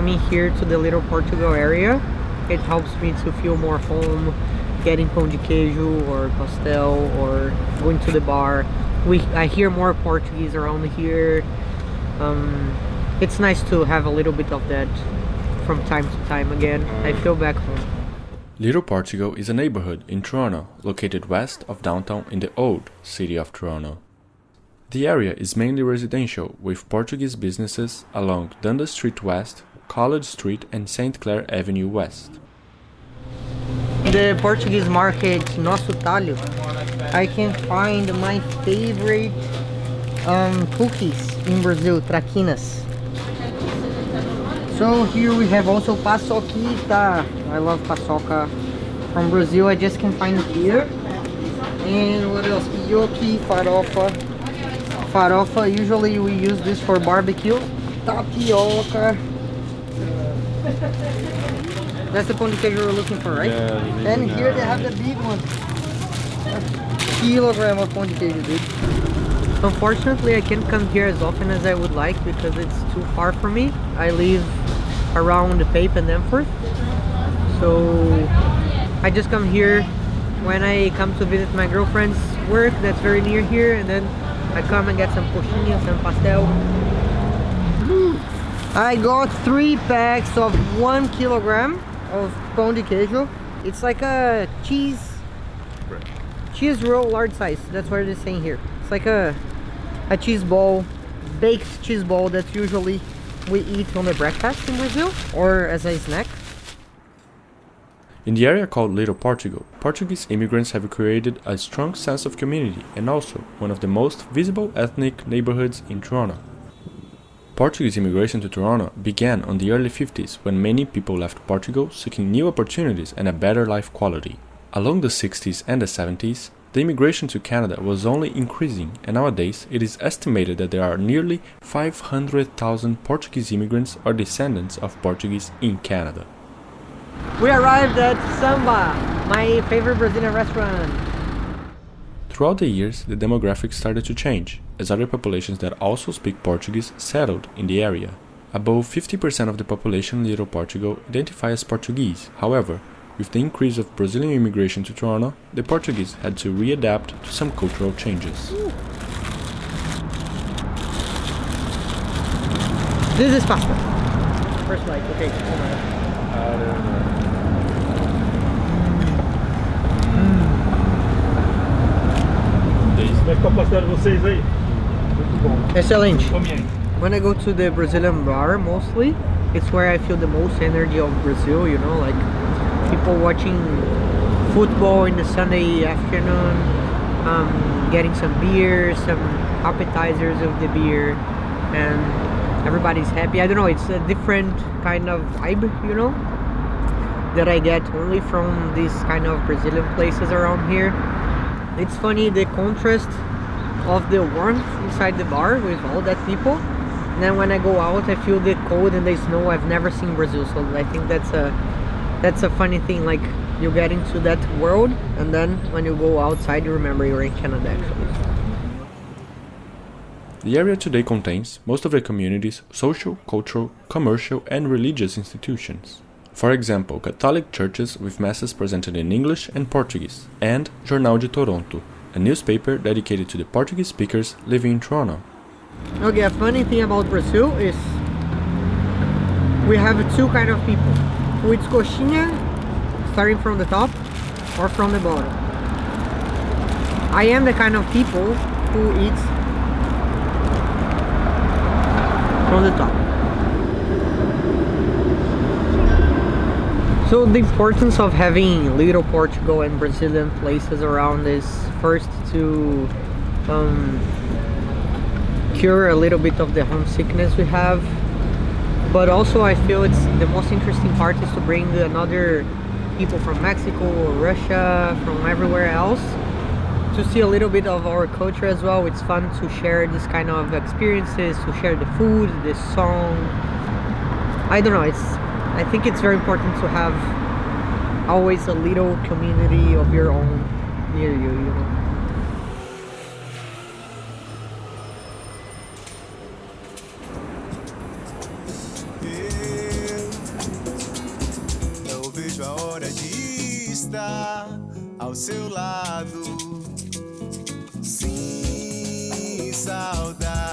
coming here to the Little Portugal area, it helps me to feel more home, getting pão de queijo or pastel or going to the bar. I hear more Portuguese around here. It's nice to have a little bit of that from time to time again. I feel back home. Little Portugal is a neighborhood in Toronto, located west of downtown in the old city of Toronto. The area is mainly residential, with Portuguese businesses along Dundas Street West, College Street and St. Clair Avenue West. The Portuguese market, Nosso Talho, I can find my favorite cookies in Brazil, traquinas. So here we have also paçoquita. I love paçoca from Brazil. I just can find it here. And what else? Gnocchi, farofa. Farofa, usually we use this for barbecue. Tapioca. That's the pão de queijo we're looking for, right? Yeah, and here they have the big one. A kilogram of pão de queijo, dude. Unfortunately, I can't come here as often as I would like because it's too far from me. I live around the Pape and Danforth. So I just come here when I come to visit my girlfriend's work that's very near here, and then I come and get some coxinha, some pastel. I got 3 packs of 1 kilogram of pão de queijo. It's like a cheese roll large size. That's what they're saying here. It's like a cheese ball, baked cheese ball that usually we eat on the breakfast in Brazil or as a snack. In the area called Little Portugal, Portuguese immigrants have created a strong sense of community and also one of the most visible ethnic neighborhoods in Toronto. Portuguese immigration to Toronto began on the early 50s when many people left Portugal seeking new opportunities and a better life quality. Along the 60s and the 70s, the immigration to Canada was only increasing, and nowadays it is estimated that there are nearly 500,000 Portuguese immigrants or descendants of Portuguese in Canada. We arrived at Samba, my favorite Brazilian restaurant. Throughout the years, the demographics started to change, as other populations that also speak Portuguese settled in the area. Above 50% of the population in Little Portugal identify as Portuguese. However, with the increase of Brazilian immigration to Toronto, the Portuguese had to readapt to some cultural changes. This is pasta. First bite, okay. Como é que tá o pastel de vocês aí? Muito bom. Excelente. Come aí. When I go to the Brazilian bar, mostly, it's where I feel the most energy of Brazil, you know, like people watching football in the Sunday afternoon, getting some beer, some appetizers of the beer, and everybody's happy. I don't know, it's a different kind of vibe, you know, that I get only from these kind of Brazilian places around here. It's funny, the contrast of the warmth inside the bar with all that people, and then when I go out I feel the cold and the snow. I've never seen Brazil, so I think that's a funny thing, like you get into that world and then when you go outside you remember you're in Canada actually. The area today contains most of the community's social, cultural, commercial and religious institutions. For example, Catholic churches with masses presented in English and Portuguese, and Jornal de Toronto, a newspaper dedicated to the Portuguese speakers living in Toronto. Okay, a funny thing about Brazil is we have 2 kind of people who eats coxinha starting from the top or from the bottom. I am the kind of people who eats from the top. So the importance of having Little Portugal and Brazilian places around is first to cure a little bit of the homesickness we have, but also I feel it's the most interesting part is to bring another people from Mexico or Russia, from everywhere else, to see a little bit of our culture as well. It's fun to share this kind of experiences, to share the food, the song. I don't know, I think it's very important to have always a little community of your own near you, you know. ao seu lado. Sim, saudade.